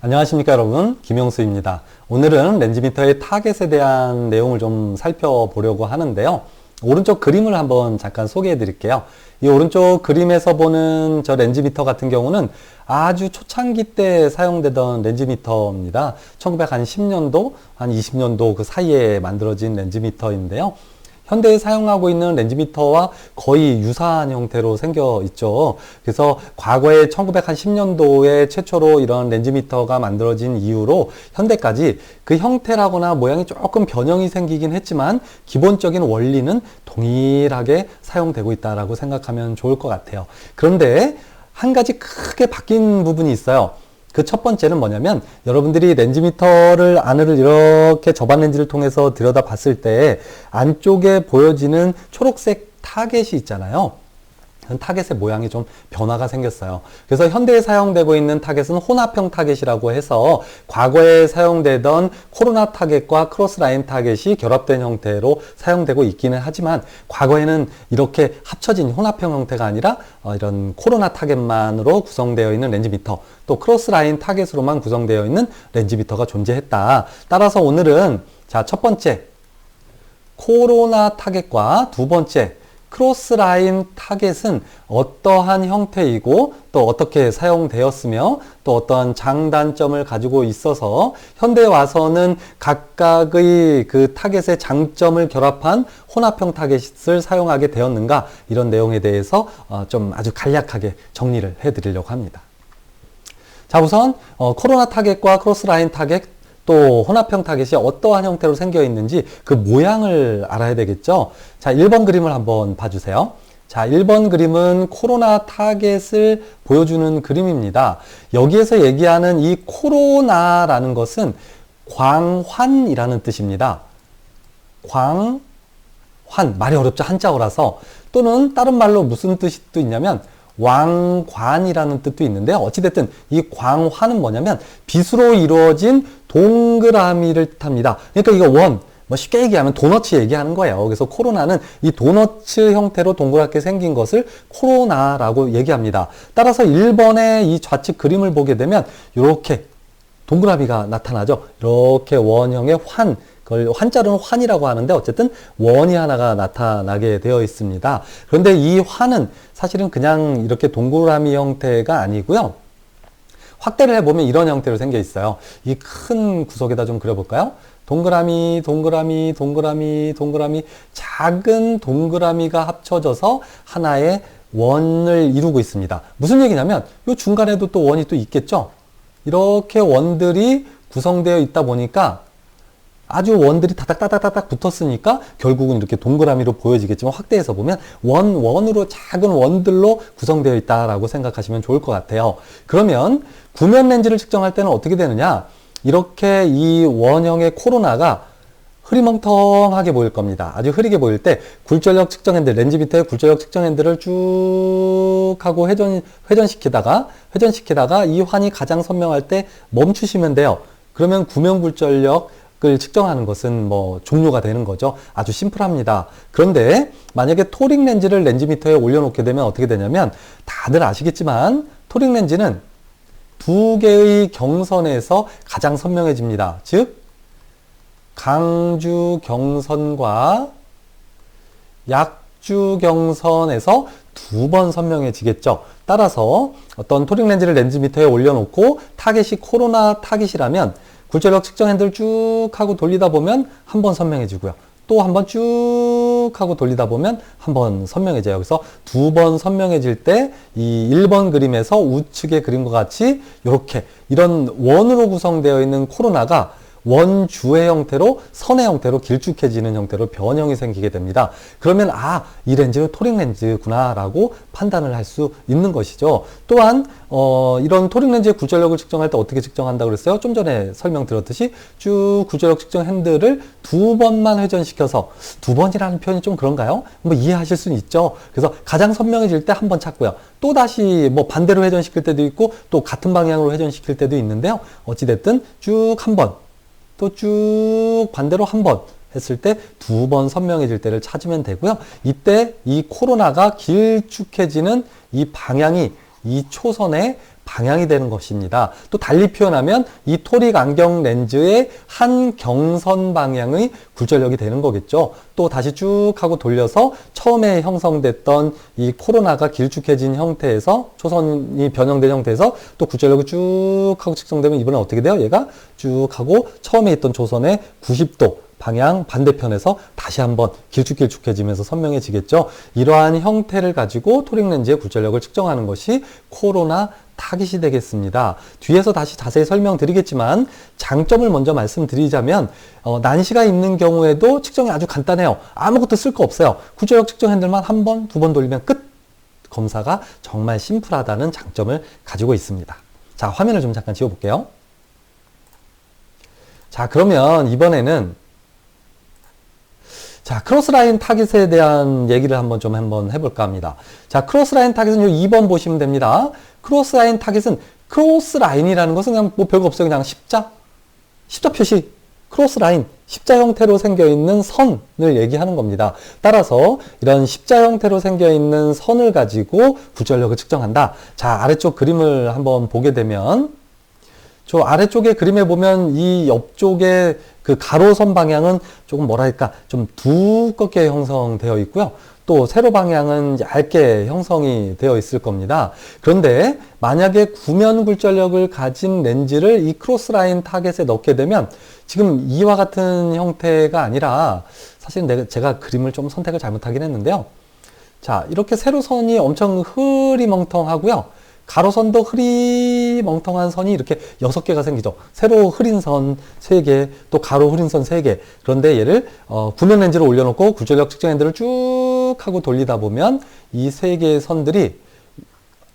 안녕하십니까 여러분, 김영수입니다. 오늘은 렌즈미터의 타겟에 대한 내용을 좀 살펴보려고 하는데요. 오른쪽 그림을 한번 잠깐 소개해 드릴게요. 이 오른쪽 그림에서 보는 저 렌즈미터 같은 경우는 아주 초창기 때 사용되던 렌즈미터입니다. 1910년도, 한 20년도 그 사이에 만들어진 렌즈미터인데요. 현대에 사용하고 있는 렌즈미터와 거의 유사한 형태로 생겨 있죠. 그래서 과거에 1910년도에 최초로 이런 렌즈미터가 만들어진 이후로 현대까지 그 형태라거나 모양이 조금 변형이 생기긴 했지만 기본적인 원리는 동일하게 사용되고 있다라고 생각하면 좋을 것 같아요. 그런데 한 가지 크게 바뀐 부분이 있어요. 그 첫 번째는 뭐냐면 여러분들이 렌즈미터를 안을 이렇게 접안 렌즈를 통해서 들여다 봤을 때 안쪽에 보여지는 초록색 타겟이 있잖아요. 타겟의 모양이 좀 변화가 생겼어요. 그래서 현대에 사용되고 있는 타겟은 혼합형 타겟이라고 해서 과거에 사용되던 코로나 타겟과 크로스라인 타겟이 결합된 형태로 사용되고 있기는 하지만 과거에는 이렇게 합쳐진 혼합형 형태가 아니라 이런 코로나 타겟만으로 구성되어 있는 렌즈미터, 또 크로스라인 타겟으로만 구성되어 있는 렌즈미터가 존재했다. 따라서 오늘은 자, 첫 번째 코로나 타겟과 두 번째 크로스라인 타겟은 어떠한 형태이고 또 어떻게 사용되었으며 또 어떠한 장단점을 가지고 있어서 현대에 와서는 각각의 그 타겟의 장점을 결합한 혼합형 타겟을 사용하게 되었는가, 이런 내용에 대해서 좀 아주 간략하게 정리를 해드리려고 합니다. 자, 우선 코로나 타겟과 크로스라인 타겟 또 혼합형 타겟이 어떠한 형태로 생겨 있는지 그 모양을 알아야 되겠죠. 자, 1번 그림을 한번 봐주세요. 자, 1번 그림은 코로나 타겟을 보여주는 그림입니다. 여기에서 얘기하는 이 코로나라는 것은 광환이라는 뜻입니다. 광환, 말이 어렵죠. 한자어라서. 또는 다른 말로 무슨 뜻이 또 있냐면 왕관이라는 뜻도 있는데요. 어찌됐든 이 광환은 뭐냐면 빗으로 이루어진 동그라미를 뜻합니다. 그러니까 이거 쉽게 얘기하면 도너츠 얘기하는 거예요. 그래서 코로나는 이 도너츠 형태로 동그랗게 생긴 것을 코로나라고 얘기합니다. 따라서 1번의 이 좌측 그림을 보게 되면 이렇게 동그라미가 나타나죠. 이렇게 원형의 그걸 한자로는 환이라고 하는데 어쨌든 원이 하나가 나타나게 되어 있습니다. 그런데 이 환은 사실은 그냥 이렇게 동그라미 형태가 아니고요. 확대를 해보면 이런 형태로 생겨 있어요. 이 큰 구석에다 좀 그려볼까요? 동그라미, 동그라미, 동그라미, 동그라미, 작은 동그라미가 합쳐져서 하나의 원을 이루고 있습니다. 무슨 얘기냐면 이 중간에도 또 원이 또 있겠죠? 이렇게 원들이 구성되어 있다 보니까 아주 원들이 다닥다닥다닥 붙었으니까 결국은 이렇게 동그라미로 보여지겠지만 확대해서 보면 원으로 작은 원들로 구성되어 있다라고 생각하시면 좋을 것 같아요. 그러면 구면 렌즈를 측정할 때는 어떻게 되느냐? 이렇게 이 원형의 코로나가 흐리멍텅하게 보일 겁니다. 아주 흐리게 보일 때 굴절력 측정 핸들, 렌즈 밑에 굴절력 측정 핸들을 쭉 하고 회전시키다가 이 환이 가장 선명할 때 멈추시면 돼요. 그러면 구면 굴절력을 측정하는 것은 종료가 되는 거죠. 아주 심플합니다. 그런데 만약에 토릭 렌즈를 렌즈미터에 올려놓게 되면 어떻게 되냐면 다들 아시겠지만 토릭 렌즈는 두 개의 경선에서 가장 선명해집니다. 즉 강주 경선과 약주 경선에서 두 번 선명해지겠죠. 따라서 어떤 토릭 렌즈를 렌즈미터에 올려놓고 타겟이 코로나 타겟이라면 굴절력 측정 핸들을 쭉 하고 돌리다 보면 한 번 선명해지고요. 또 한 번 쭉 하고 돌리다 보면 한 번 선명해져요. 그래서 두 번 선명해질 때 이 1번 그림에서 우측의 그림과 같이 이런 원으로 구성되어 있는 코로나가 원주의 형태로 선의 형태로 길쭉해지는 형태로 변형이 생기게 됩니다. 그러면 이 렌즈는 토릭 렌즈구나 라고 판단을 할 수 있는 것이죠. 또한 이런 토릭 렌즈의 굴절력을 측정할 때 어떻게 측정한다고 그랬어요? 좀 전에 설명드렸듯이 쭉 굴절력 측정 핸들을 두 번만 회전시켜서, 두 번이라는 표현이 좀 그런가요? 이해하실 수는 있죠. 그래서 가장 선명해질 때 한 번 찾고요. 또 다시 반대로 회전시킬 때도 있고 또 같은 방향으로 회전시킬 때도 있는데요. 어찌됐든 쭉 한 번, 또 쭉 반대로 한 번 했을 때 두 번 선명해질 때를 찾으면 되고요. 이때 이 코로나가 길쭉해지는 이 방향이 이 초선의 방향이 되는 것입니다. 또 달리 표현하면 이 토릭 안경 렌즈의 한 경선 방향의 굴절력이 되는 거겠죠. 또 다시 쭉 하고 돌려서 처음에 형성됐던 이 코로나가 길쭉해진 형태에서 초선이 변형된 형태에서 또 굴절력이 쭉 하고 측정되면 이번엔 어떻게 돼요? 얘가 쭉 하고 처음에 있던 초선의 90도 방향 반대편에서 다시 한번 길쭉길쭉해지면서 선명해지겠죠. 이러한 형태를 가지고 토릭 렌즈의 굴절력을 측정하는 것이 코로나 타깃이 되겠습니다. 뒤에서 다시 자세히 설명드리겠지만 장점을 먼저 말씀드리자면 난시가 있는 경우에도 측정이 아주 간단해요. 아무것도 쓸 거 없어요. 굴절력 측정 핸들만 한 번, 두 번 돌리면 끝! 검사가 정말 심플하다는 장점을 가지고 있습니다. 자, 화면을 좀 잠깐 지워볼게요. 자, 그러면 이번에는 자, 크로스라인 타깃에 대한 얘기를 한번 해볼까 합니다. 자, 크로스라인 타깃은 요 2번 보시면 됩니다. 크로스라인 타깃은 크로스라인이라는 것은 그냥 뭐 별거 없어요. 그냥 십자 표시, 크로스라인, 십자 형태로 생겨있는 선을 얘기하는 겁니다. 따라서 이런 십자 형태로 생겨있는 선을 가지고 굴절력을 측정한다. 자, 아래쪽 그림을 한번 보게 되면 저 아래쪽에 그림에 보면 이 옆쪽에 그 가로선 방향은 조금 뭐랄까 좀 두껍게 형성되어 있고요. 또 세로 방향은 얇게 형성이 되어 있을 겁니다. 그런데 만약에 구면 굴절력을 가진 렌즈를 이 크로스라인 타겟에 넣게 되면 지금 이와 같은 형태가 아니라 사실 제가 그림을 좀 선택을 잘못하긴 했는데요. 자, 이렇게 세로선이 엄청 흐리멍텅하고요. 가로선도 흐리멍텅한 선이 이렇게 6개가 생기죠. 세로 흐린 선 3개, 또 가로 흐린 선 3개. 그런데 얘를 구면 렌즈를 올려놓고 굴절력 측정 핸들을 쭉 하고 돌리다 보면 이 3개의 선들이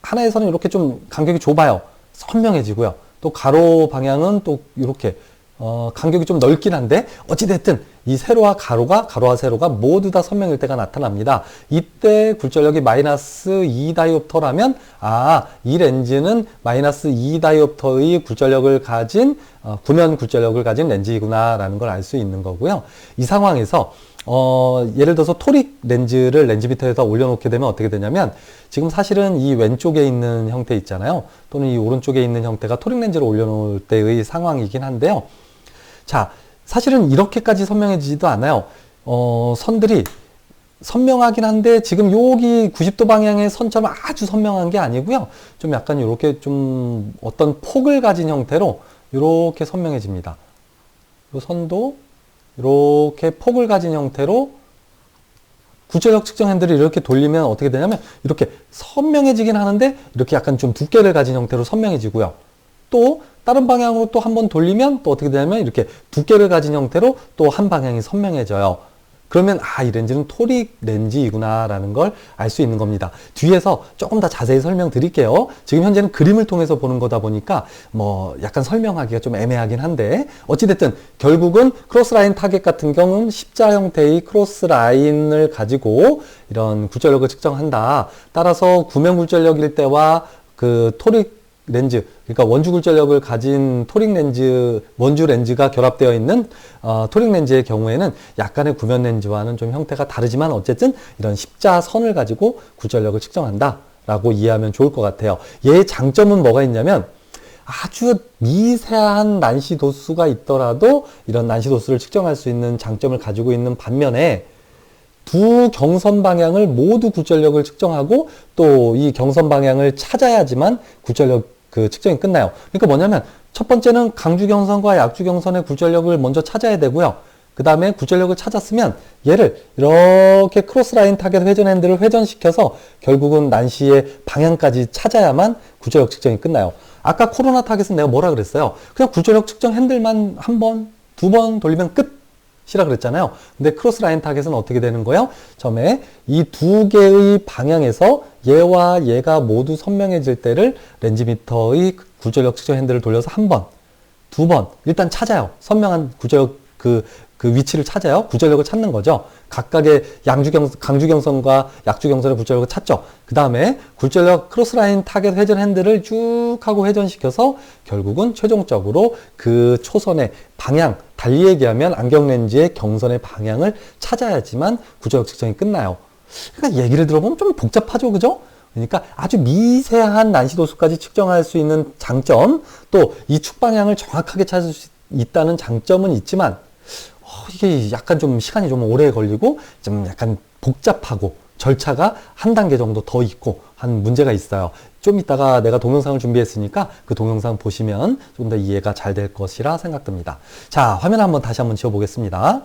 하나의 선은 이렇게 좀 간격이 좁아요. 선명해지고요. 또 가로 방향은 또 이렇게 간격이 좀 넓긴 한데 어찌됐든 이 세로와 가로와 세로가 모두 다 선명일 때가 나타납니다. 이때 굴절력이 마이너스 2다이옵터라면 이 렌즈는 마이너스 2다이옵터의 굴절력을 가진 구면 굴절력을 가진 렌즈이구나 라는 걸 알 수 있는 거고요. 이 상황에서 예를 들어서 토릭 렌즈를 렌즈미터에다 올려놓게 되면 어떻게 되냐면 지금 사실은 이 왼쪽에 있는 형태 있잖아요. 또는 이 오른쪽에 있는 형태가 토릭 렌즈를 올려놓을 때의 상황이긴 한데요. 자, 사실은 이렇게까지 선명해지지도 않아요. 선들이 선명하긴 한데 지금 여기 90도 방향의 선처럼 아주 선명한 게 아니고요. 좀 약간 이렇게 좀 어떤 폭을 가진 형태로 이렇게 선명해집니다. 이 선도 이렇게 폭을 가진 형태로 굴절력 측정 핸들을 이렇게 돌리면 어떻게 되냐면 이렇게 선명해지긴 하는데 이렇게 약간 좀 두께를 가진 형태로 선명해지고요. 또 다른 방향으로 또 한번 돌리면 또 어떻게 되냐면 이렇게 두께를 가진 형태로 또 한 방향이 선명해져요. 그러면 이 렌즈는 토릭 렌즈이구나 라는 걸 알 수 있는 겁니다. 뒤에서 조금 더 자세히 설명드릴게요. 지금 현재는 그림을 통해서 보는 거다 보니까 뭐 약간 설명하기가 좀 애매하긴 한데 어찌됐든 결국은 크로스라인 타겟 같은 경우는 십자 형태의 크로스라인을 가지고 이런 굴절력을 측정한다. 따라서 구면 굴절력일 때와 그 토릭 렌즈, 그러니까 원주 굴절력을 가진 토릭 렌즈, 원주 렌즈가 결합되어 있는 토릭 렌즈의 경우에는 약간의 구면 렌즈와는 좀 형태가 다르지만 어쨌든 이런 십자선을 가지고 굴절력을 측정한다 라고 이해하면 좋을 것 같아요. 얘의 장점은 뭐가 있냐면 아주 미세한 난시 도수가 있더라도 이런 난시 도수를 측정할 수 있는 장점을 가지고 있는 반면에 두 경선 방향을 모두 굴절력을 측정하고 또 이 경선 방향을 찾아야지만 굴절력 측정이 끝나요. 그러니까 뭐냐면 첫 번째는 강주 경선과 약주 경선의 굴절력을 먼저 찾아야 되고요. 그 다음에 굴절력을 찾았으면 얘를 이렇게 크로스라인 타겟 회전 핸들을 회전시켜서 결국은 난시의 방향까지 찾아야만 굴절력 측정이 끝나요. 아까 코로나 타겟은 내가 뭐라 그랬어요? 그냥 굴절력 측정 핸들만 한 번, 두 번 돌리면 끝! 이라 그랬잖아요. 근데 크로스라인 타겟은 어떻게 되는 거예요? 처음에 이 두 개의 방향에서 얘와 얘가 모두 선명해질 때를 렌즈미터의 굴절력 측정 핸들을 돌려서 한 번, 두 번 일단 찾아요. 선명한 굴절력 그 위치를 찾아요. 굴절력을 찾는 거죠. 각각의 강주경선과 약주경선의 굴절력을 찾죠. 그 다음에 굴절력 크로스라인 타겟 회전 핸들을 쭉 하고 회전시켜서 결국은 최종적으로 그 초선의 방향, 달리 얘기하면 안경렌즈의 경선의 방향을 찾아야지만 굴절력 측정이 끝나요. 그러니까 얘기를 들어보면 좀 복잡하죠, 그죠? 그러니까 아주 미세한 난시도수까지 측정할 수 있는 장점, 또 이 축 방향을 정확하게 찾을 수 있다는 장점은 있지만 이게 약간 좀 시간이 좀 오래 걸리고 좀 약간 복잡하고 절차가 한 단계 정도 더 있고 한 문제가 있어요. 좀 이따가 내가 동영상을 준비했으니까 그 동영상 보시면 좀 더 이해가 잘 될 것이라 생각됩니다. 자, 화면 한번 다시 한번 지워보겠습니다.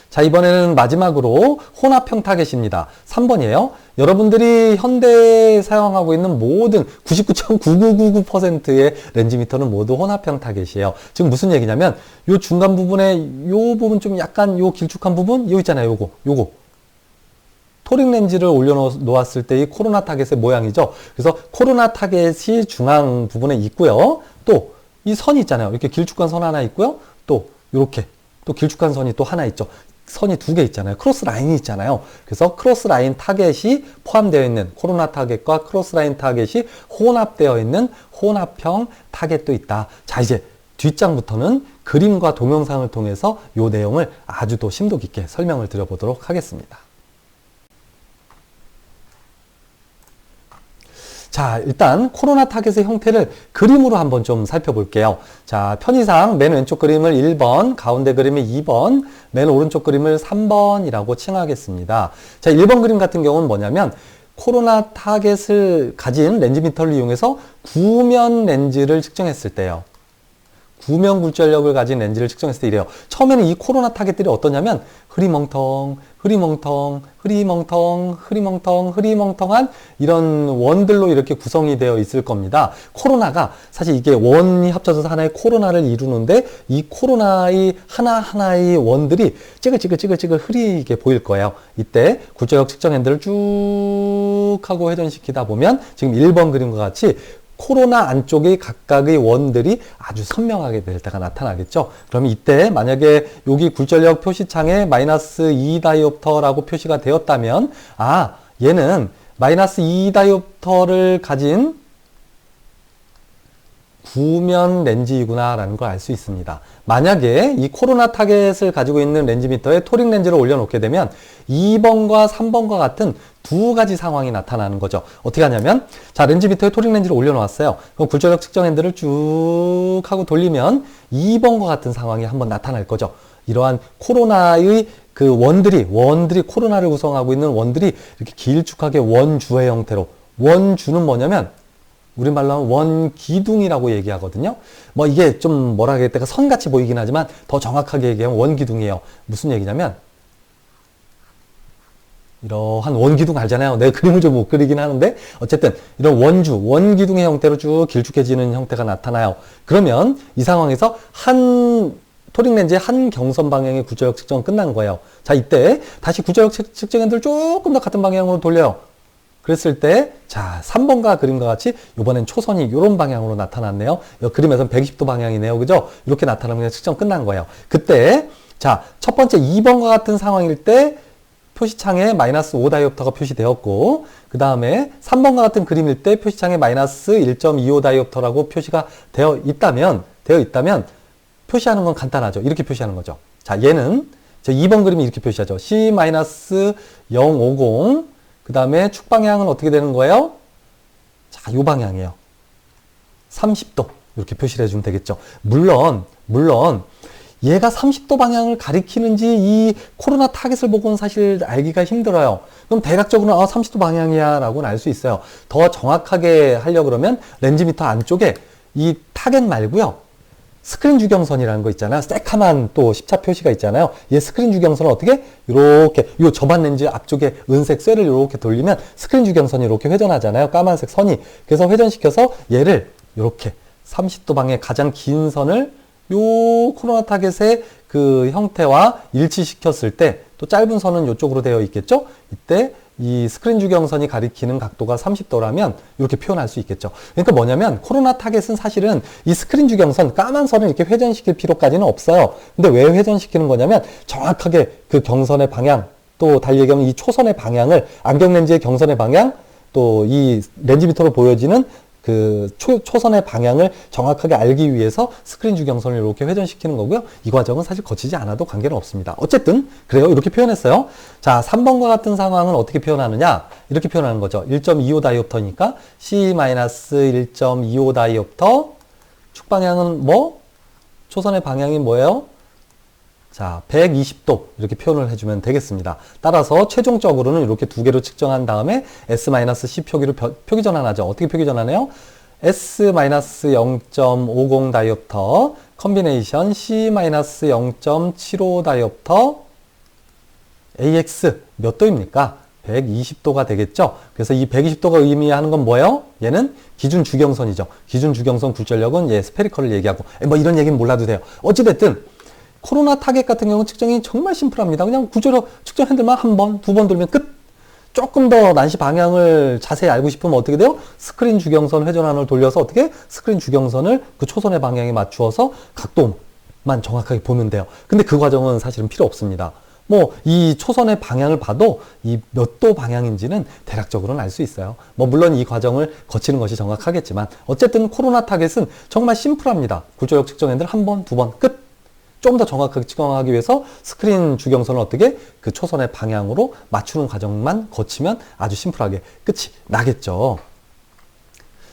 자, 이번에는 마지막으로 혼합형 타겟입니다. 3번이에요. 여러분들이 현대에 사용하고 있는 모든 99.9999%의 렌즈미터는 모두 혼합형 타겟이에요. 지금 무슨 얘기냐면 요 중간 부분에 요 부분 좀 약간 요 길쭉한 부분 요 있잖아요. 요거 토릭 렌즈를 올려놓았을 때 이 코로나 타겟의 모양이죠. 그래서 코로나 타겟이 중앙 부분에 있고요. 또 이 선이 있잖아요. 이렇게 길쭉한 선 하나 있고요. 또 이렇게 또 길쭉한 선이 또 하나 있죠. 선이 두 개 있잖아요. 크로스 라인이 있잖아요. 그래서 크로스 라인 타겟이 포함되어 있는 코로나 타겟과 크로스 라인 타겟이 혼합되어 있는 혼합형 타겟도 있다. 자, 이제 뒷장부터는 그림과 동영상을 통해서 이 내용을 아주 더 심도 깊게 설명을 드려보도록 하겠습니다. 자, 일단 코로나 타겟의 형태를 그림으로 한번 좀 살펴볼게요. 자, 편의상 맨 왼쪽 그림을 1번, 가운데 그림을 2번, 맨 오른쪽 그림을 3번이라고 칭하겠습니다. 자, 1번 그림 같은 경우는 뭐냐면 코로나 타겟을 가진 렌즈미터를 이용해서 구면 렌즈를 측정했을 때요. 구면 굴절력을 가진 렌즈를 측정했을 때 이래요. 처음에는 이 코로나 타겟들이 어떠냐면 흐리멍텅한 이런 원들로 이렇게 구성이 되어 있을 겁니다. 코로나가 사실 이게 원이 합쳐져서 하나의 코로나를 이루는데 이 코로나의 하나하나의 원들이 찌글찌글 흐리게 보일 거예요. 이때 굴절력 측정 핸들을 쭉 하고 회전시키다 보면 지금 1번 그림과 같이 코로나 안쪽의 각각의 원들이 아주 선명하게 될 때가 나타나겠죠. 그러면 이때 만약에 여기 굴절력 표시창에 마이너스 2 다이옵터라고 표시가 되었다면 얘는 마이너스 2 다이옵터를 가진 구면 렌즈이구나 라는 걸 알 수 있습니다. 만약에 이 코로나 타겟을 가지고 있는 렌즈미터에 토릭 렌즈를 올려놓게 되면 2번과 3번과 같은 두 가지 상황이 나타나는 거죠. 어떻게 하냐면 자, 렌즈미터에 토릭 렌즈를 올려놓았어요. 그럼 굴절력 측정 핸들을 쭉 하고 돌리면 2번과 같은 상황이 한번 나타날 거죠. 이러한 코로나의 그 원들이 코로나를 구성하고 있는 원들이 이렇게 길쭉하게 원주의 형태로, 원주는 뭐냐면 우리말로 하면 원기둥이라고 얘기하거든요. 뭐 이게 좀 뭐라 해야 될까 선같이 보이긴 하지만 더 정확하게 얘기하면 원기둥이에요. 무슨 얘기냐면 이러한 원기둥 알잖아요. 내 그림을 좀 못 그리긴 하는데 어쨌든 이런 원기둥의 형태로 쭉 길쭉해지는 형태가 나타나요. 그러면 이 상황에서 한 토릭 렌즈의 한 경선 방향의 굴절력 측정은 끝난 거예요. 자, 이때 다시 굴절력 측정 핸들을 조금 더 같은 방향으로 돌려요. 그랬을 때, 자, 3번과 그림과 같이 이번엔 초선이 이런 방향으로 나타났네요. 이 그림에서는 120도 방향이네요. 그죠? 이렇게 나타나면 측정 끝난 거예요. 그때, 자, 첫 번째 2번과 같은 상황일 때 표시창에 마이너스 5 다이옵터가 표시되었고, 그 다음에 3번과 같은 그림일 때 표시창에 마이너스 1.25 다이옵터라고 표시가 되어 있다면 표시하는 건 간단하죠. 이렇게 표시하는 거죠. 자, 얘는, 2번 그림이 이렇게 표시하죠. C-050, 그 다음에 축 방향은 어떻게 되는 거예요? 자, 요 방향이에요. 30도. 이렇게 표시를 해주면 되겠죠. 물론, 얘가 30도 방향을 가리키는지 이 코로나 타겟을 보고는 사실 알기가 힘들어요. 그럼 대략적으로 30도 방향이야 라고는 알 수 있어요. 더 정확하게 하려고 그러면 렌즈미터 안쪽에 이 타겟 말고요. 스크린 주경선이라는 거 있잖아요. 새카만 또 십자 표시가 있잖아요. 이 스크린 주경선은 어떻게? 이렇게 요 저반 렌즈 앞쪽에 은색 쇠를 이렇게 돌리면 스크린 주경선이 이렇게 회전하잖아요. 까만색 선이. 그래서 회전시켜서 얘를 이렇게 30도 방의 가장 긴 선을 요 코로나 타겟의 그 형태와 일치시켰을 때 또 짧은 선은 이쪽으로 되어 있겠죠? 이때 이 스크린 주경선이 가리키는 각도가 30도라면 이렇게 표현할 수 있겠죠. 그러니까 뭐냐면 코로나 타겟은 사실은 이 스크린 주경선 까만 선을 이렇게 회전시킬 필요까지는 없어요. 근데 왜 회전시키는 거냐면 정확하게 그 경선의 방향, 또 달리 얘기하면 이 초선의 방향을 안경 렌즈의 경선의 방향, 또 이 렌즈미터로 보여지는 그 초선의 방향을 정확하게 알기 위해서 스크린 주경선을 이렇게 회전시키는 거고요. 이 과정은 사실 거치지 않아도 관계는 없습니다. 어쨌든 그래요. 이렇게 표현했어요. 자, 3번과 같은 상황은 어떻게 표현하느냐? 이렇게 표현하는 거죠. 1.25 다이옵터니까 C-1.25 다이옵터 축 방향은 뭐? 초선의 방향이 뭐예요? 자, 120도 이렇게 표현을 해주면 되겠습니다. 따라서 최종적으로는 이렇게 두 개로 측정한 다음에 S-C 표기로 표기 전환하죠. 어떻게 표기 전환해요? S-0.50 다이옵터 컨비네이션 C-0.75 다이옵터 AX 몇 도입니까? 120도가 되겠죠? 그래서 이 120도가 의미하는 건 뭐예요? 얘는 기준 주경선이죠. 기준 주경선 굴절력은 스페리컬을 얘기하고 뭐 이런 얘기는 몰라도 돼요. 어찌됐든 코로나 타겟 같은 경우는 측정이 정말 심플합니다. 그냥 구조력 측정 핸들만 한 번, 두 번 돌면 끝! 조금 더 난시 방향을 자세히 알고 싶으면 어떻게 돼요? 스크린 주경선 회전환을 돌려서 어떻게? 스크린 주경선을 그 초선의 방향에 맞추어서 각도만 정확하게 보면 돼요. 근데 그 과정은 사실은 필요 없습니다. 뭐 이 초선의 방향을 봐도 이 몇 도 방향인지는 대략적으로는 알 수 있어요. 뭐 물론 이 과정을 거치는 것이 정확하겠지만 어쨌든 코로나 타겟은 정말 심플합니다. 구조력 측정 핸들 한 번, 두 번 끝! 좀 더 정확하게 측정하기 위해서 스크린 주경선을 어떻게 그 초선의 방향으로 맞추는 과정만 거치면 아주 심플하게 끝이 나겠죠.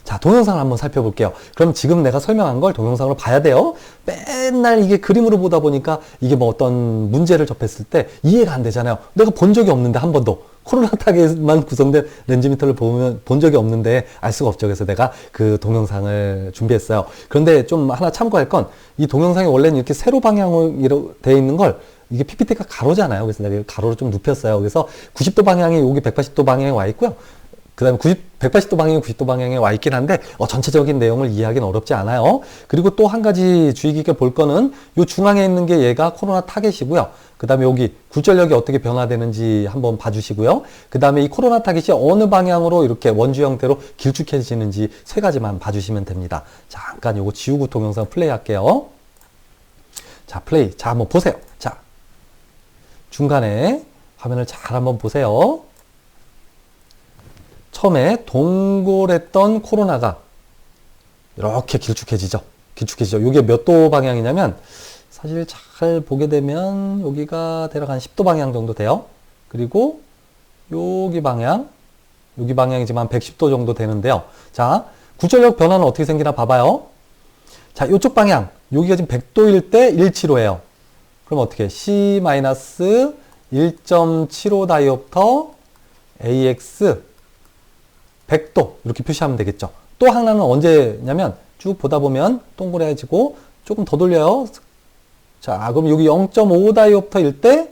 자, 동영상을 한번 살펴볼게요. 그럼 지금 내가 설명한 걸 동영상으로 봐야 돼요. 맨날 이게 그림으로 보다 보니까 이게 뭐 어떤 문제를 접했을 때 이해가 안 되잖아요. 내가 본 적이 없는데 한 번도. 코로나 타겟만 구성된 렌즈미터를 본 적이 없는데 알 수가 없죠. 그래서 내가 그 동영상을 준비했어요. 그런데 좀 하나 참고할 건 이 동영상이 원래는 이렇게 세로 방향으로 되어 있는 걸 이게 PPT가 가로잖아요. 그래서 내가 가로로 좀 눕혔어요. 그래서 90도 방향이 여기 180도 방향에 와 있고요. 그 다음에 180도 방향이 90도 방향에 와 있긴 한데 전체적인 내용을 이해하기는 어렵지 않아요. 그리고 또 한 가지 주의 깊게 볼 거는 요 중앙에 있는 게 얘가 코로나 타겟이고요. 그 다음에 여기 굴절력이 어떻게 변화되는지 한번 봐주시고요. 그 다음에 이 코로나 타겟이 어느 방향으로 이렇게 원주 형태로 길쭉해지는지 세 가지만 봐주시면 됩니다. 잠깐 요거 지우고 동영상 플레이 할게요. 자, 플레이. 자, 한번 보세요. 자, 중간에 화면을 잘 한번 보세요. 처음에 동골했던 코로나가 이렇게 길쭉해지죠. 길쭉해지죠. 이게 몇 도 방향이냐면 사실 잘 보게 되면 여기가 대략 한 10도 방향 정도 돼요. 그리고 여기 방향이지만 110도 정도 되는데요. 자, 굴절력 변화는 어떻게 생기나 봐봐요. 자, 이쪽 방향, 여기가 지금 100도일 때 175예요. 그럼 어떻게? C-1.75 다이옵터 AX 100도 이렇게 표시하면 되겠죠. 또 하나는 언제냐면 쭉 보다 보면 동그래지고 조금 더 돌려요. 자, 그럼 여기 0.5 다이옵터일 때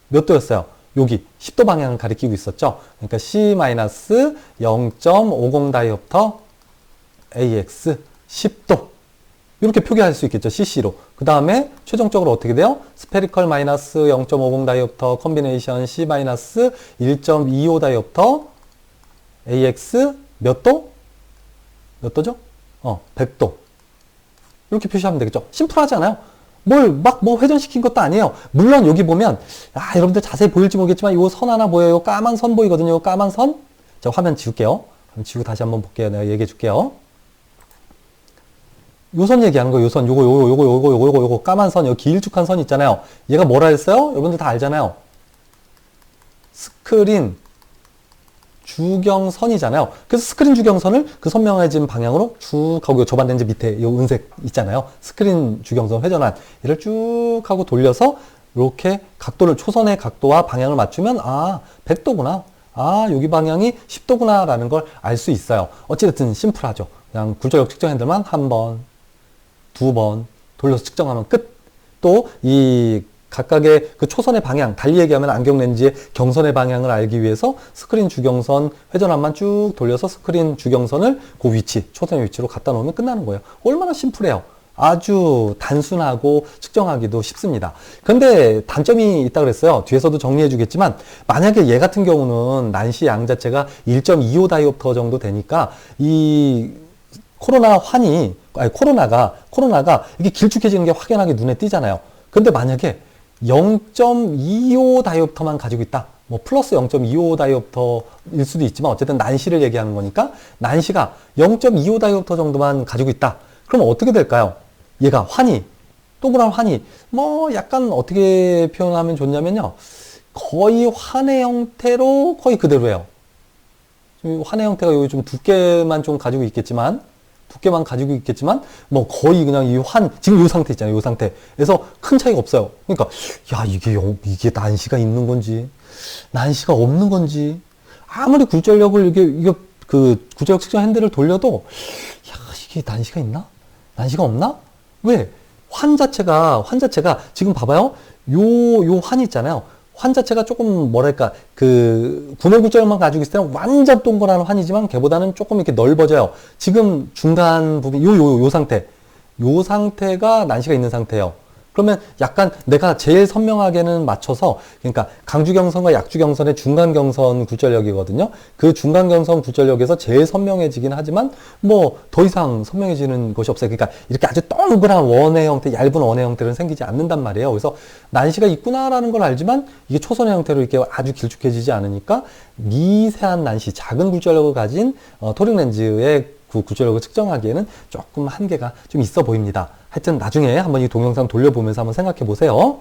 몇 도였어요? 여기 10도 방향을 가리키고 있었죠. 그러니까 C-0.50 다이옵터 AX 10도 이렇게 표기할 수 있겠죠. CC로. 그 다음에 최종적으로 어떻게 돼요? 스페리컬 마이너스 0.50 다이옵터 컨비네이션 C-1.25 다이옵터 AX 몇 도? 몇 도죠? 100도. 이렇게 표시하면 되겠죠. 심플하지 않아요? 뭐 회전시킨 것도 아니에요. 물론 여기 보면, 여러분들 자세히 보일지 모르겠지만, 이 선 하나 보여요. 까만 선 보이거든요. 까만 선. 자, 화면 지울게요. 지우고 다시 한번 볼게요. 내가 얘기해 줄게요. 요 선 얘기하는 거예요. 요 선. 요거. 까만 선. 여기 길쭉한 선 있잖아요. 얘가 뭐라 했어요? 여러분들 다 알잖아요. 스크린 주경선이잖아요. 그래서 스크린 주경선을 그 선명해진 방향으로 쭉 하고 저 반대인지 밑에 요 은색 있잖아요. 스크린 주경선 회전한 얘를 쭉 하고 돌려서 이렇게 각도를 초선의 각도와 방향을 맞추면 100도구나. 여기 방향이 10도구나 라는 걸 알 수 있어요. 어찌됐든 심플하죠. 그냥 굴절력 측정 핸들만 한 번, 두 번 돌려서 측정하면 끝. 또 이 각각의 그 초선의 방향, 달리 얘기하면 안경 렌즈의 경선의 방향을 알기 위해서 스크린 주경선 회전환만 쭉 돌려서 스크린 주경선을 그 위치, 초선의 위치로 갖다 놓으면 끝나는 거예요. 얼마나 심플해요. 아주 단순하고 측정하기도 쉽습니다. 그런데 단점이 있다 그랬어요. 뒤에서도 정리해 주겠지만 만약에 얘 같은 경우는 난시 양 자체가 1.25 다이옵터 정도 되니까 이 코로나가 이게 길쭉해지는 게 확연하게 눈에 띄잖아요. 근데 만약에 0.25 다이옵터만 가지고 있다. 뭐 플러스 0.25 다이옵터일 수도 있지만 어쨌든 난시를 얘기하는 거니까 난시가 0.25 다이옵터 정도만 가지고 있다. 그럼 어떻게 될까요? 얘가 환희, 동그란 환희, 뭐 약간 어떻게 표현하면 좋냐면요. 거의 환의 형태로 거의 그대로예요. 환의 형태가 여기 좀 두께만 좀 가지고 있겠지만, 뭐 거의 그냥 지금 이 상태 있잖아요. 이 상태에서 큰 차이가 없어요. 그러니까, 야, 이게 난시가 있는 건지, 난시가 없는 건지, 아무리 굴절력을 굴절력 측정 핸들을 돌려도, 야, 이게 난시가 있나? 난시가 없나? 왜? 환 자체가 지금 봐봐요. 요 환이 있잖아요. 환 자체가 조금 뭐랄까 구멍 굴절만 가지고 있을 때는 완전 동그란 환이지만 걔보다는 조금 이렇게 넓어져요. 지금 중간 부분 요 상태가 난시가 있는 상태예요. 그러면 약간 내가 제일 선명하게는 맞춰서, 그러니까 강주경선과 약주경선의 중간경선 굴절력이거든요. 그 중간경선 굴절력에서 제일 선명해지긴 하지만 뭐 더 이상 선명해지는 것이 없어요. 그러니까 이렇게 아주 동그란 원의 형태, 얇은 원의 형태는 생기지 않는단 말이에요. 그래서 난시가 있구나라는 걸 알지만 이게 초선의 형태로 이렇게 아주 길쭉해지지 않으니까 미세한 난시, 작은 굴절력을 가진 토링 렌즈의 굴절력을 측정하기에는 조금 한계가 좀 있어 보입니다. 하여튼 나중에 한번 이 동영상 돌려보면서 한번 생각해 보세요.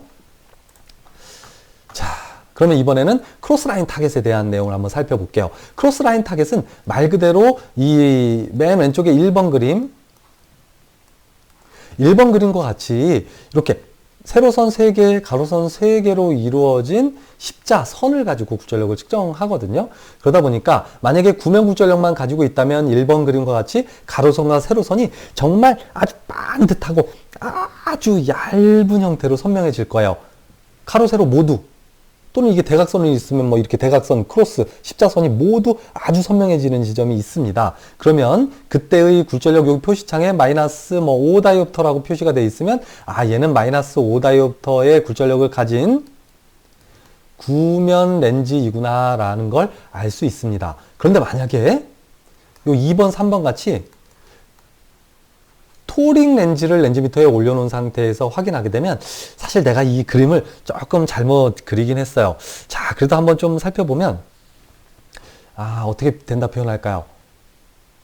자, 그러면 이번에는 크로스라인 타겟에 대한 내용을 한번 살펴볼게요. 크로스라인 타겟은 말 그대로 이 맨 왼쪽에 1번 그림과 같이 이렇게 세로선 3개, 가로선 3개로 이루어진 십자선을 가지고 굴절력을 측정하거든요. 그러다 보니까 만약에 구면 굴절력만 가지고 있다면 1번 그림과 같이 가로선과 세로선이 정말 아주 반듯하고 아주 얇은 형태로 선명해질 거예요. 가로, 세로 모두. 또는 이게 대각선이 있으면 뭐 이렇게 대각선, 크로스, 십자선이 모두 아주 선명해지는 지점이 있습니다. 그러면 그때의 굴절력 여기 표시창에 마이너스 5 다이옵터라고 표시가 되어 있으면 얘는 마이너스 5 다이옵터의 굴절력을 가진 구면 렌즈이구나 라는 걸 알 수 있습니다. 그런데 만약에 요 2번, 3번 같이 토링 렌즈를 렌즈미터에 올려놓은 상태에서 확인하게 되면 사실 내가 이 그림을 조금 잘못 그리긴 했어요. 자, 그래도 한번 좀 살펴보면 어떻게 된다 표현할까요?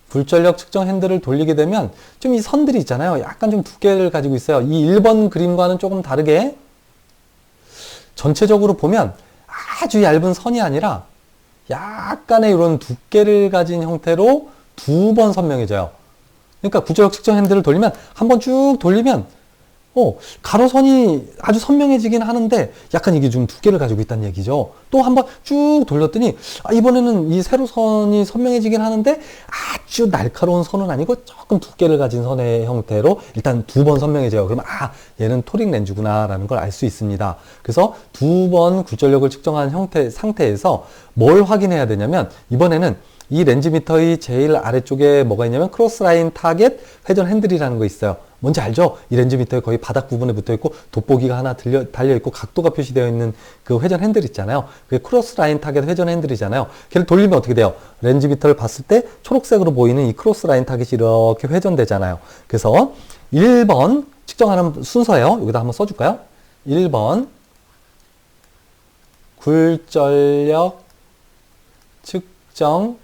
굴절력 측정 핸들을 돌리게 되면 좀 이 선들이 있잖아요. 약간 좀 두께를 가지고 있어요. 이 1번 그림과는 조금 다르게 전체적으로 보면 아주 얇은 선이 아니라 약간의 이런 두께를 가진 형태로 2번 선명해져요. 그러니까 굴절력 측정 핸들을 돌리면 한번 쭉 돌리면 가로선이 아주 선명해지긴 하는데 약간 이게 좀 두께를 가지고 있다는 얘기죠. 또 한번 쭉 돌렸더니 이번에는 이 세로선이 선명해지긴 하는데 아주 날카로운 선은 아니고 조금 두께를 가진 선의 형태로 일단 2번 선명해져요. 그러면 얘는 토링 렌즈구나 라는 걸 알 수 있습니다. 그래서 2번 굴절력을 측정한 상태에서 뭘 확인해야 되냐면 이번에는 이 렌즈미터의 제일 아래쪽에 뭐가 있냐면 크로스라인 타겟 회전 핸들이라는 거 있어요. 뭔지 알죠? 이 렌즈미터의 거의 바닥 부분에 붙어 있고 돋보기가 하나 달려 있고 각도가 표시되어 있는 그 회전 핸들 있잖아요. 그게 크로스라인 타겟 회전 핸들이잖아요. 걔를 돌리면 어떻게 돼요? 렌즈미터를 봤을 때 초록색으로 보이는 이 크로스라인 타겟이 이렇게 회전되잖아요. 그래서 1번 측정하는 순서예요. 여기다 한번 써줄까요? 1번 굴절력 측정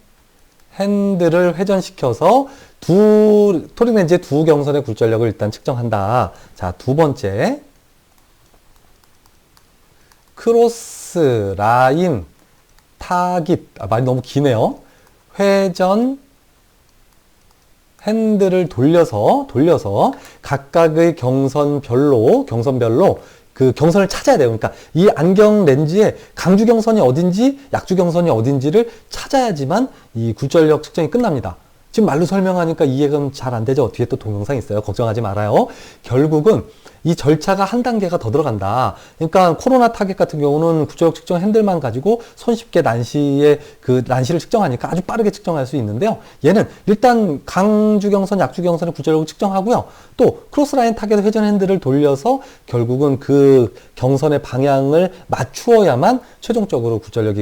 핸들을 회전시켜서 토링 렌즈의 두 경선의 굴절력을 일단 측정한다. 자, 2번째 크로스 라인 타깃 말이 너무 기네요. 회전 핸들을 돌려서 각각의 경선별로 그 경선을 찾아야 돼요. 그러니까 이 안경 렌즈의 강주 경선이 어딘지 약주 경선이 어딘지를 찾아야지만 이 굴절력 측정이 끝납니다. 지금 말로 설명하니까 이해가 잘 안 되죠? 뒤에 또 동영상 있어요. 걱정하지 말아요. 결국은 이 절차가 한 단계가 더 들어간다. 그러니까 코로나 타겟 같은 경우는 굴절력 측정 핸들만 가지고 손쉽게 난시를 측정하니까 아주 빠르게 측정할 수 있는데요. 얘는 일단 강주경선, 약주경선의 굴절력을 측정하고요. 또 크로스라인 타겟 회전 핸들을 돌려서 결국은 그 경선의 방향을 맞추어야만 최종적으로 굴절력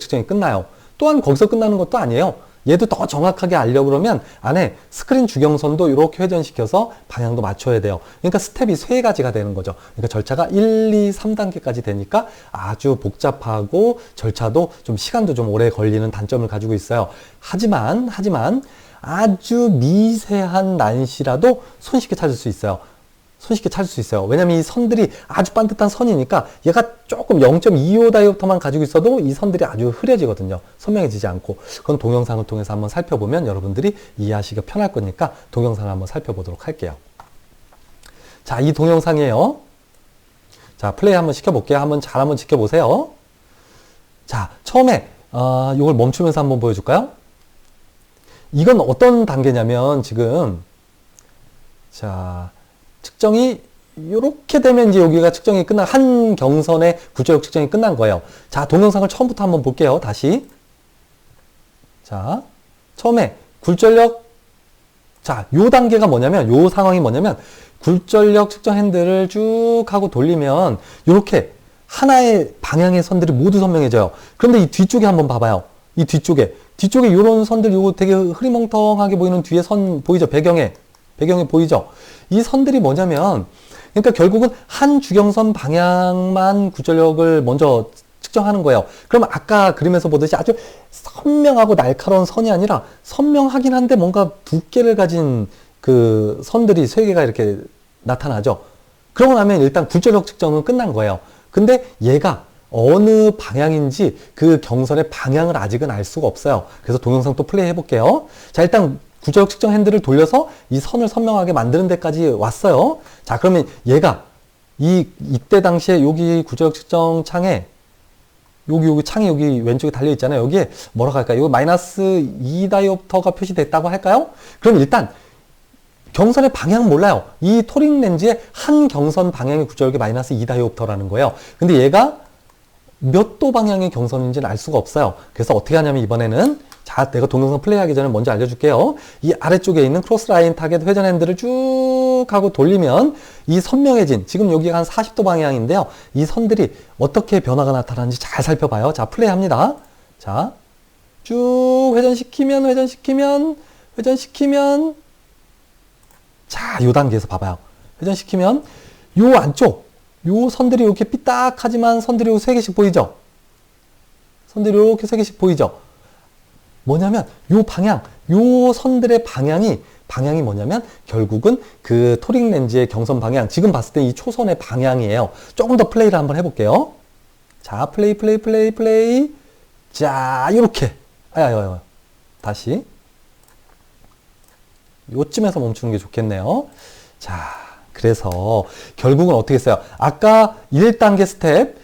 측정이 끝나요. 또한 거기서 끝나는 것도 아니에요. 얘도 더 정확하게 알려고 그러면 안에 스크린 주경선도 이렇게 회전시켜서 방향도 맞춰야 돼요. 그러니까 스텝이 3가지가 되는 거죠. 그러니까 절차가 1, 2, 3단계까지 되니까 아주 복잡하고 절차도 좀 시간도 좀 오래 걸리는 단점을 가지고 있어요. 하지만 아주 미세한 난시라도 손쉽게 찾을 수 있어요. 손쉽게 찾을 수 있어요. 왜냐면 이 선들이 아주 반듯한 선이니까 얘가 조금 0.25 다이옵터만 가지고 있어도 이 선들이 아주 흐려지거든요. 선명해지지 않고. 그건 동영상을 통해서 한번 살펴보면 여러분들이 이해하시기가 편할 거니까 동영상을 한번 살펴보도록 할게요. 자, 이 동영상이에요. 자, 플레이 한번 시켜볼게요. 한번 지켜보세요. 자, 처음에 이걸 멈추면서 한번 보여줄까요? 이건 어떤 단계냐면 지금 자, 측정이 이렇게 되면 이제 여기가 측정이 끝난 한 경선의 굴절력 측정이 끝난 거예요. 자, 동영상을 처음부터 한번 볼게요. 다시. 자, 처음에 굴절력, 자, 요 단계가 뭐냐면, 요 상황이 뭐냐면, 굴절력 측정 핸들을 쭉 하고 돌리면, 요렇게 하나의 방향의 선들이 모두 선명해져요. 그런데 이 뒤쪽에 한번 봐봐요. 이 뒤쪽에 요런 선들, 요거 되게 흐리멍텅하게 보이는 뒤에 선 보이죠? 배경에 보이죠? 이 선들이 뭐냐면, 그러니까 결국은 한 주경선 방향만 굴절력을 먼저 측정하는 거예요. 그러면 아까 그림에서 보듯이 아주 선명하고 날카로운 선이 아니라 선명하긴 한데 뭔가 두께를 가진 그 선들이 3개가 이렇게 나타나죠. 그러고 나면 일단 굴절력 측정은 끝난 거예요. 근데 얘가 어느 방향인지 그 경선의 방향을 아직은 알 수가 없어요. 그래서 동영상 또 플레이 해볼게요. 자, 일단 굴절력 측정 핸들을 돌려서 이 선을 선명하게 만드는 데까지 왔어요. 자, 그러면 얘가 이때 당시에 여기 굴절력 측정 창에 여기 창이 여기 왼쪽에 달려 있잖아요. 여기에 뭐라고 할까요? 이거 마이너스 2 다이옵터가 표시됐다고 할까요? 그럼 일단 경선의 방향 몰라요. 이 토링 렌즈의 한 경선 방향의 굴절력이 마이너스 2 다이옵터라는 거예요. 근데 얘가 몇 도 방향의 경선인지는 알 수가 없어요. 그래서 어떻게 하냐면 이번에는 자, 내가 동영상 플레이하기 전에 먼저 알려줄게요. 이 아래쪽에 있는 크로스 라인 타겟 회전 핸들을 쭉 하고 돌리면 이 선명해진, 지금 여기가 한 40도 방향인데요. 이 선들이 어떻게 변화가 나타나는지 잘 살펴봐요. 자, 플레이 합니다. 자, 쭉 회전시키면 자, 요 단계에서 봐봐요. 회전시키면 요 안쪽, 요 선들이 이렇게 삐딱하지만 선들이 요 3개씩 보이죠? 선들이 이렇게 3개씩 보이죠? 뭐냐면 요 방향, 요 선들의 방향이 뭐냐면 결국은 그 토링 렌즈의 경선 방향, 지금 봤을 때 이 초선의 방향이에요. 조금 더 플레이를 한번 해볼게요. 자, 플레이. 자, 요렇게. 다시. 요쯤에서 멈추는 게 좋겠네요. 자, 그래서 결국은 어떻게 했어요? 아까 1단계 스텝,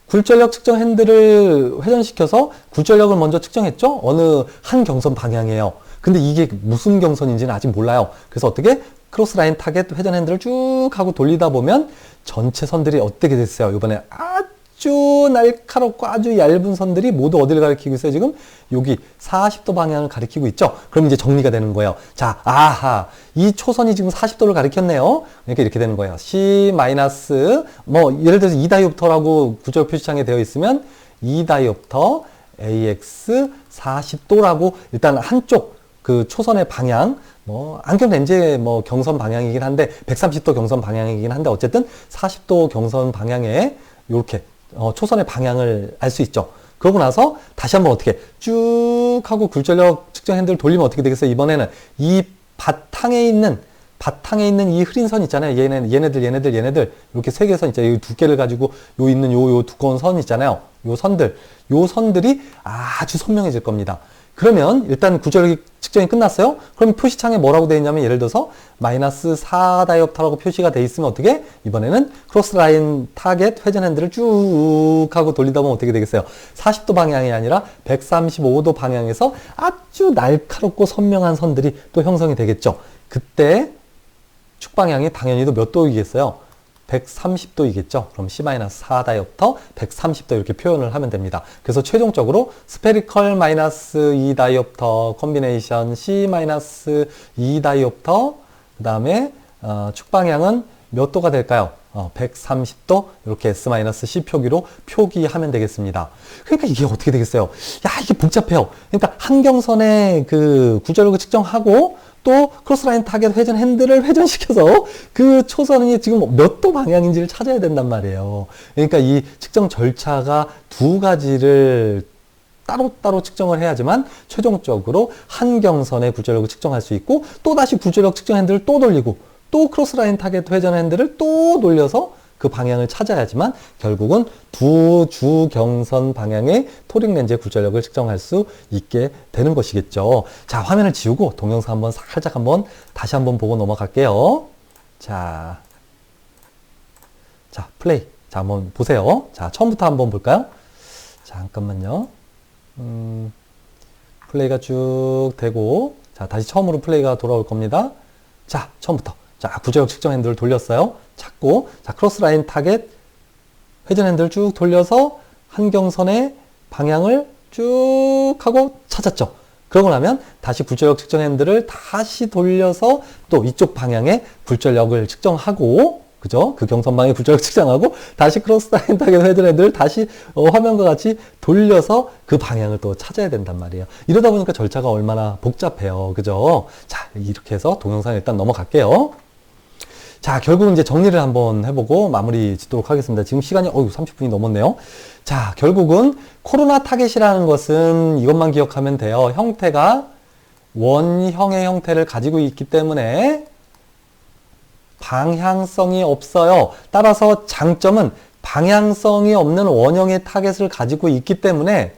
굴절력 측정 핸들을 회전시켜서 굴절력을 먼저 측정했죠? 어느 한 경선 방향이에요. 근데 이게 무슨 경선인지는 아직 몰라요. 그래서 어떻게? 크로스 라인 타겟 회전 핸들을 쭉 하고 돌리다 보면 전체 선들이 어떻게 됐어요? 이번에 아주 날카롭고 아주 얇은 선들이 모두 어디를 가리키고 있어요? 지금 여기 40도 방향을 가리키고 있죠? 그럼 이제 정리가 되는 거예요. 자, 아하, 이 초선이 지금 40도를 가리켰네요. 그러니까 이렇게 되는 거예요. C 마이너스 뭐 예를 들어서 2다이옵터라고 구절 표시창에 되어 있으면 2다이옵터 AX 40도라고 일단 한쪽 그 초선의 방향, 뭐 안경 렌즈의 뭐 경선 방향이긴 한데 130도 경선 방향이긴 한데 어쨌든 40도 경선 방향에 이렇게 초선의 방향을 알 수 있죠. 그러고 나서 다시 한번 어떻게 쭉 하고 굴절력 측정 핸들을 돌리면 어떻게 되겠어요? 이번에는 이 바탕에 있는 이 흐린 선 있잖아요. 얘네들 이렇게 3개 선 있잖아요. 이 두께를 가지고 요 두꺼운 선 있잖아요. 요 선들이 아주 선명해질 겁니다. 그러면 일단 굴절력 측정이 끝났어요. 그럼 표시창에 뭐라고 되어 있냐면 예를 들어서 마이너스 4 다이옵터라고 표시가 되어 있으면 어떻게? 이번에는 크로스 라인 타겟 회전 핸들을 쭉 하고 돌리다 보면 어떻게 되겠어요? 40도 방향이 아니라 135도 방향에서 아주 날카롭고 선명한 선들이 또 형성이 되겠죠. 그때 축 방향이 당연히 몇 도이겠어요? 130도이겠죠. 그럼 C-4 다이옵터 130도 이렇게 표현을 하면 됩니다. 그래서 최종적으로 스페리컬 마이너스 2 다이옵터 콤비네이션 C-2 다이옵터 그 다음에 축 방향은 몇 도가 될까요? 130도 이렇게 S-C 표기로 표기하면 되겠습니다. 그러니까 이게 어떻게 되겠어요? 야, 이게 복잡해요. 그러니까 한경선의 그 구조력을 측정하고 또 크로스라인 타겟 회전 핸들을 회전시켜서 그 초선이 지금 몇 도 방향인지를 찾아야 된단 말이에요. 그러니까 이 측정 절차가 두 가지를 따로따로 측정을 해야지만 최종적으로 한경선의 구조력을 측정할 수 있고 또다시 구조력 측정 핸들을 또 돌리고 또 크로스라인 타겟 회전 핸들을 또 돌려서 그 방향을 찾아야지만 결국은 두 주경선 방향의 토릭 렌즈의 구조력을 측정할 수 있게 되는 것이겠죠. 자, 화면을 지우고 동영상 한번 살짝 다시 한번 보고 넘어갈게요. 자, 플레이. 자, 한번 보세요. 자, 처음부터 한번 볼까요? 잠깐만요. 플레이가 쭉 되고, 자, 다시 처음으로 플레이가 돌아올 겁니다. 자, 처음부터. 자, 구조력 측정 핸들을 돌렸어요. 찾고, 자, 크로스라인 타겟 회전 핸들을 쭉 돌려서 한경선의 방향을 쭉 하고 찾았죠. 그러고 나면 다시 굴절력 측정 핸들을 다시 돌려서 또 이쪽 방향의 굴절력을 측정하고, 그죠? 그 경선방의 굴절력 측정하고 다시 크로스라인 타겟 회전 핸들을 다시 화면과 같이 돌려서 그 방향을 또 찾아야 된단 말이에요. 이러다 보니까 절차가 얼마나 복잡해요. 그죠? 자, 이렇게 해서 동영상 일단 넘어갈게요. 자, 결국은 이제 정리를 한번 해보고 마무리 짓도록 하겠습니다. 지금 시간이 30분이 넘었네요. 자, 결국은 코로나 타겟이라는 것은 이것만 기억하면 돼요. 형태가 원형의 형태를 가지고 있기 때문에 방향성이 없어요. 따라서 장점은 방향성이 없는 원형의 타겟을 가지고 있기 때문에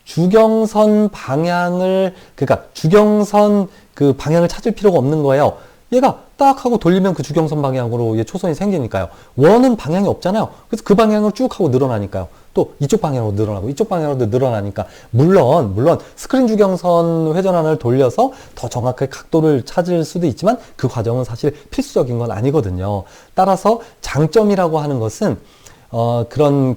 주경선 방향을, 그러니까 주경선 그 방향을 찾을 필요가 없는 거예요. 얘가 딱 하고 돌리면 그 주경선 방향으로 얘 초선이 생기니까요. 원은 방향이 없잖아요. 그래서 그 방향으로 쭉 하고 늘어나니까요. 또 이쪽 방향으로 늘어나고 이쪽 방향으로 늘어나니까 물론 스크린 주경선 회전환을 돌려서 더 정확하게 각도를 찾을 수도 있지만 그 과정은 사실 필수적인 건 아니거든요. 따라서 장점이라고 하는 것은 그런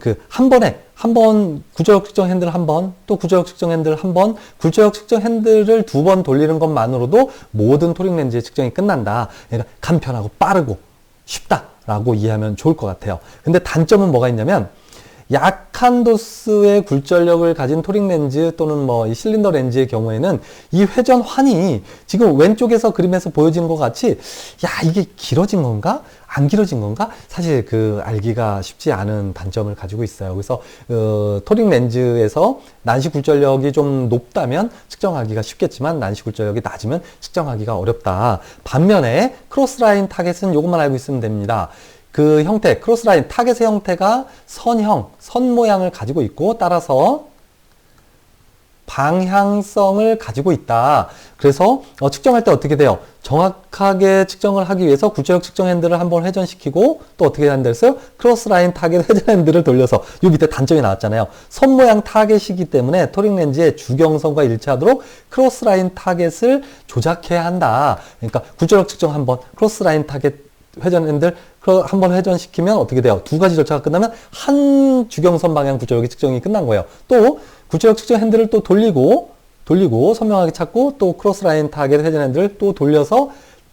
한 번 구조력 측정 핸들 한 번, 또 구조력 측정 핸들 한 번, 구조력 측정 핸들을 두 번 돌리는 것만으로도 모든 토릭 렌즈의 측정이 끝난다. 그러니까 간편하고 빠르고 쉽다라고 이해하면 좋을 것 같아요. 근데 단점은 뭐가 있냐면 약한 도수의 굴절력을 가진 토릭 렌즈 또는 이 실린더 렌즈의 경우에는 이 회전환이 지금 왼쪽에서 그림에서 보여진 것 같이 이게 길어진 건가? 안 길어진 건가? 사실 알기가 쉽지 않은 단점을 가지고 있어요. 그래서 토릭 렌즈에서 난시 굴절력이 좀 높다면 측정하기가 쉽겠지만 난시 굴절력이 낮으면 측정하기가 어렵다. 반면에 크로스라인 타겟은 이것만 알고 있으면 됩니다. 그 형태, 크로스라인 타겟의 형태가 선 모양을 가지고 있고 따라서 방향성을 가지고 있다. 그래서 측정할 때 어떻게 돼요? 정확하게 측정을 하기 위해서 구조력 측정 핸들을 한번 회전시키고 또 어떻게 한다 했어요? 크로스라인 타겟 회전 핸들을 돌려서 요 밑에 단점이 나왔잖아요. 선 모양 타겟이기 때문에 토릭 렌즈의 주경선과 일치하도록 크로스라인 타겟을 조작해야 한다. 그러니까 구조력 측정 한번, 크로스라인 타겟 회전 핸들 한번 회전시키면 어떻게 돼요? 두 가지 절차가 끝나면 한 주경선 방향 구조력의 측정이 끝난 거예요. 또 구조력 측정 핸들을 또 돌리고 선명하게 찾고 또 크로스라인 타겟 회전 핸들을 또 돌려서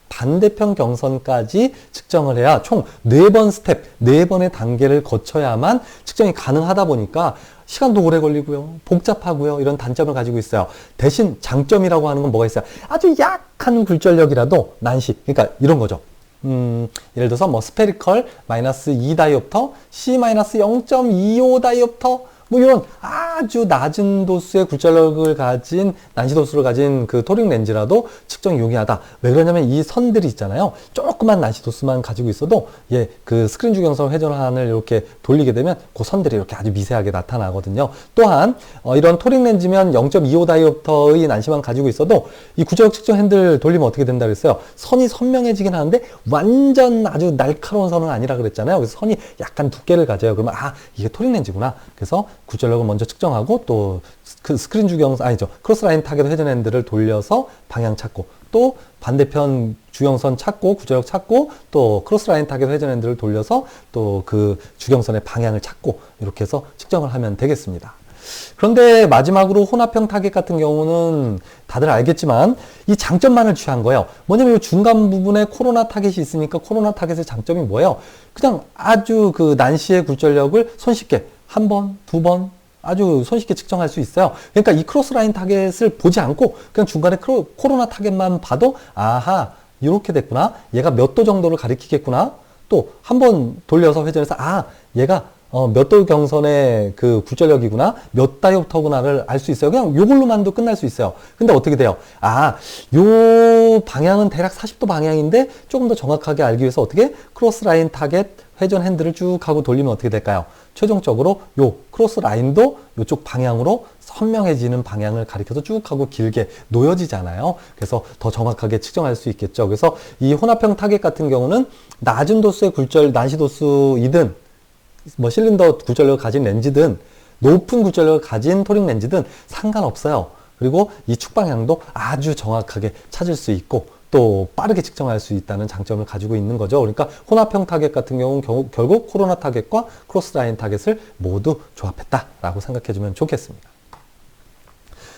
반대편 경선까지 측정을 해야 총 4번 스텝, 4번의 단계를 거쳐야만 측정이 가능하다 보니까 시간도 오래 걸리고요. 복잡하고요. 이런 단점을 가지고 있어요. 대신 장점이라고 하는 건 뭐가 있어요? 아주 약한 굴절력이라도 난시, 그러니까 이런 거죠. 예를 들어서 스페리컬 마이너스 2 다이옵터, C 마이너스 0.25 다이옵터, 이런 아주 낮은 도수의 굴절력을 가진, 난시 도수를 가진 그 토릭 렌즈라도 측정이 용이하다. 왜 그러냐면 이 선들이 있잖아요. 조그만 난시 도수만 가지고 있어도 그 스크린 주경선 회전환을 이렇게 돌리게 되면 그 선들이 이렇게 아주 미세하게 나타나거든요. 또한 이런 토릭 렌즈면 0.25 다이옵터의 난시만 가지고 있어도 이 구조력 측정 핸들 돌리면 어떻게 된다 그랬어요? 선이 선명해지긴 하는데 완전 아주 날카로운 선은 아니라 그랬잖아요. 그래서 선이 약간 두께를 가져요. 그러면 이게 토릭 렌즈구나. 그래서 구절력을 먼저 측정하고 또 그 스크린 주경선 크로스라인 타겟 회전 핸들을 돌려서 방향 찾고 또 반대편 주경선 찾고 구절력 찾고 또 크로스라인 타겟 회전 핸들을 돌려서 또 그 주경선의 방향을 찾고 이렇게 해서 측정을 하면 되겠습니다. 그런데 마지막으로 혼합형 타겟 같은 경우는 다들 알겠지만 이 장점만을 취한 거예요. 뭐냐면 이 중간 부분에 코로나 타겟이 있으니까 코로나 타겟의 장점이 뭐예요? 그냥 아주 그 난시의 굴절력을 손쉽게 한 번, 두 번 아주 손쉽게 측정할 수 있어요. 그러니까 이 크로스라인 타겟을 보지 않고 그냥 중간에 코로나 타겟만 봐도 아하 이렇게 됐구나. 얘가 몇 도 정도를 가리키겠구나. 또 한 번 돌려서 회전해서 얘가 몇 도 경선의 그 굴절력이구나, 몇 다이옵터구나를 알 수 있어요. 그냥 요걸로만도 끝날 수 있어요. 근데 어떻게 돼요? 요 방향은 대략 40도 방향인데 조금 더 정확하게 알기 위해서 어떻게 크로스라인 타겟 회전 핸들을 쭉 하고 돌리면 어떻게 될까요? 최종적으로 요 크로스 라인도 요쪽 방향으로 선명해지는 방향을 가리켜서 쭉 하고 길게 놓여지잖아요. 그래서 더 정확하게 측정할 수 있겠죠. 그래서 이 혼합형 타겟 같은 경우는 낮은 도수의 굴절, 난시 도수이든 뭐 실린더 굴절력을 가진 렌즈든 높은 굴절력을 가진 토링 렌즈든 상관없어요. 그리고 이 축 방향도 아주 정확하게 찾을 수 있고 또 빠르게 측정할 수 있다는 장점을 가지고 있는 거죠. 그러니까 혼합형 타겟 같은 경우는 결국 코로나 타겟과 크로스라인 타겟을 모두 조합했다라고 생각해주면 좋겠습니다.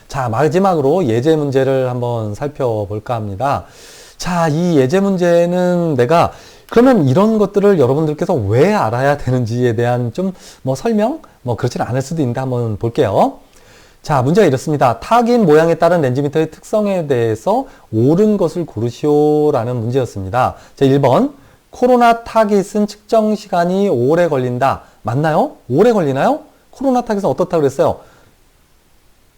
자, 마지막으로 예제 문제를 한번 살펴볼까 합니다. 자, 이 예제 문제는 내가 그러면 이런 것들을 여러분들께서 왜 알아야 되는지에 대한 좀 뭐 설명? 뭐 그렇지는 않을 수도 있는데 한번 볼게요. 자, 문제가 이렇습니다. 타깃 모양에 따른 렌즈미터의 특성에 대해서 옳은 것을 고르시오라는 문제였습니다. 자, 1번. 코로나 타깃은 측정 시간이 오래 걸린다. 맞나요? 오래 걸리나요? 코로나 타깃은 어떻다고 그랬어요?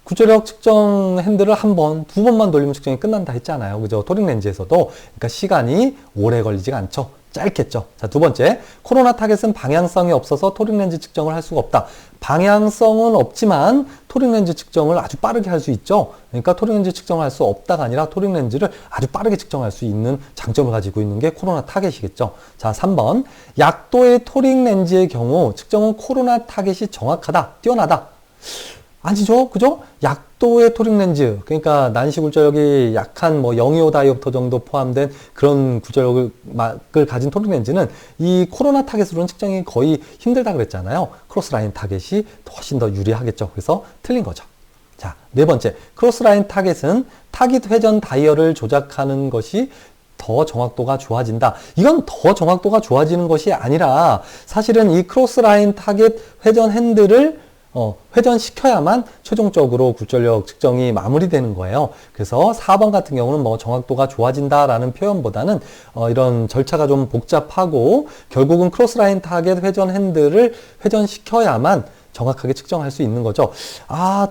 굴절력 측정 핸들을 한 번, 두 번만 돌리면 측정이 끝난다 했잖아요. 그죠? 토링 렌즈에서도. 그러니까 시간이 오래 걸리지가 않죠. 짧겠죠. 자, 두 번째. 코로나 타겟은 방향성이 없어서 토링 렌즈 측정을 할 수가 없다. 방향성은 없지만 토링 렌즈 측정을 아주 빠르게 할 수 있죠. 그러니까 토링 렌즈 측정을 할 수 없다가 아니라 토링 렌즈를 아주 빠르게 측정할 수 있는 장점을 가지고 있는 게 코로나 타겟이겠죠. 자, 3번. 약도의 토링 렌즈의 경우 측정은 코로나 타겟이 정확하다, 뛰어나다. 아니죠. 그죠? 약도의 토링 렌즈, 그러니까 난시 굴절력이 약한 뭐 0.25 다이옵터 정도 포함된 그런 굴절력을 가진 토링 렌즈는 이 코로나 타겟으로는 측정이 거의 힘들다 그랬잖아요. 크로스라인 타겟이 훨씬 더 유리하겠죠. 그래서 틀린 거죠. 자, 네 번째. 크로스라인 타겟은 타깃 회전 다이얼을 조작하는 것이 더 정확도가 좋아진다. 이건 더 정확도가 좋아지는 것이 아니라 사실은 이 크로스라인 타겟 회전 핸들을 회전시켜야만 최종적으로 굴절력 측정이 마무리되는 거예요. 그래서 4번 같은 경우는 뭐 정확도가 좋아진다라는 표현보다는 이런 절차가 좀 복잡하고 결국은 크로스라인 타겟 회전 핸들을 회전시켜야만 정확하게 측정할 수 있는 거죠.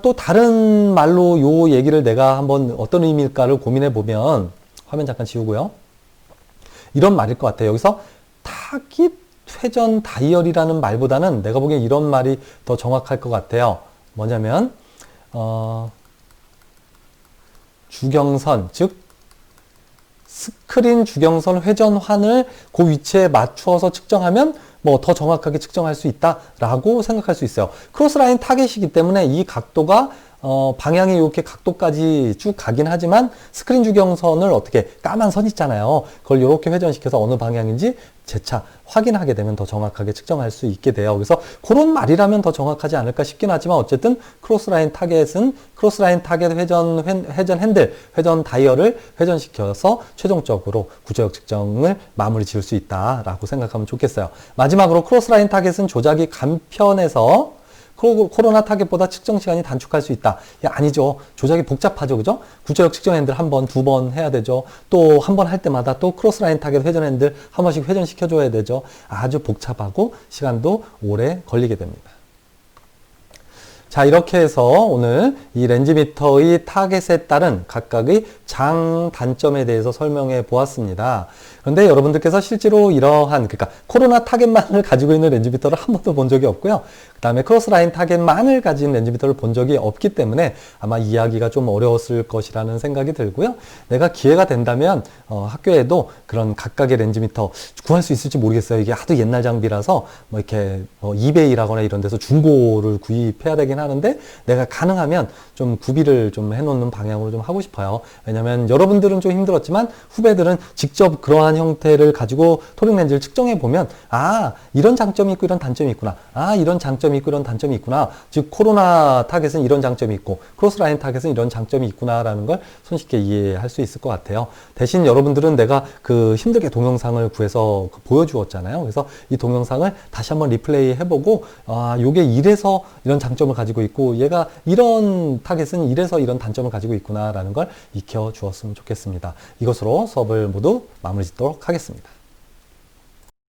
또 다른 말로 요 얘기를 내가 한번 어떤 의미일까를 고민해 보면 화면 잠깐 지우고요. 이런 말일 것 같아요. 여기서 타깃 회전 다이얼이라는 말보다는 내가 보기엔 이런 말이 더 정확할 것 같아요. 뭐냐면 주경선, 즉 스크린 주경선 회전환을 그 위치에 맞추어서 측정하면 뭐 더 정확하게 측정할 수 있다라고 생각할 수 있어요. 크로스라인 타겟이기 때문에 이 각도가 방향이 이렇게 각도까지 쭉 가긴 하지만 스크린 주경선을 어떻게 까만 선 있잖아요. 그걸 이렇게 회전시켜서 어느 방향인지 재차 확인하게 되면 더 정확하게 측정할 수 있게 돼요. 그래서 그런 말이라면 더 정확하지 않을까 싶긴 하지만 어쨌든 크로스라인 타겟은 크로스라인 타겟 회전 핸들, 회전 다이얼을 회전시켜서 최종적으로 굴절력 측정을 마무리 지을 수 있다라고 생각하면 좋겠어요. 마지막으로 크로스라인 타겟은 조작이 간편해서 코로나 타겟보다 측정 시간이 단축할 수 있다. 아니죠. 조작이 복잡하죠. 그죠? 굴절력 측정 핸들 한 번, 두 번 해야 되죠. 또 한 번 할 때마다 또 크로스라인 타겟 회전 핸들 한 번씩 회전시켜줘야 되죠. 아주 복잡하고 시간도 오래 걸리게 됩니다. 자, 이렇게 해서 오늘 이 렌즈미터의 타겟에 따른 각각의 장단점에 대해서 설명해 보았습니다. 그런데 여러분들께서 실제로 이러한, 그러니까 코로나 타겟만을 가지고 있는 렌즈미터를 한 번도 본 적이 없고요. 그 다음에 크로스라인 타겟만을 가진 렌즈미터를 본 적이 없기 때문에 아마 이해하기가 좀 어려웠을 것이라는 생각이 들고요. 내가 기회가 된다면 학교에도 그런 각각의 렌즈미터 구할 수 있을지 모르겠어요. 이게 하도 옛날 장비라서 뭐 이렇게 이베이라거나 이런 데서 중고를 구입해야 되긴 하는데 내가 가능하면 좀 구비를 좀 해놓는 방향으로 좀 하고 싶어요. 왜냐면 여러분들은 좀 힘들었지만 후배들은 직접 그러한 형태를 가지고 토링 렌즈를 측정해 보면 이런 장점이 있고 이런 단점이 있구나. 이런 장점이 장점이 있고 이런 단점이 있구나. 즉 코로나 타겟은 이런 장점이 있고 크로스라인 타겟은 이런 장점이 있구나라는 걸 손쉽게 이해할 수 있을 것 같아요. 대신 여러분들은 내가 그 힘들게 동영상을 구해서 보여주었잖아요. 그래서 이 동영상을 다시 한번 리플레이 해보고 요게 이래서 이런 장점을 가지고 있고 얘가 이런 타겟은 이래서 이런 단점을 가지고 있구나라는 걸 익혀 주었으면 좋겠습니다. 이것으로 수업을 모두 마무리 짓도록 하겠습니다.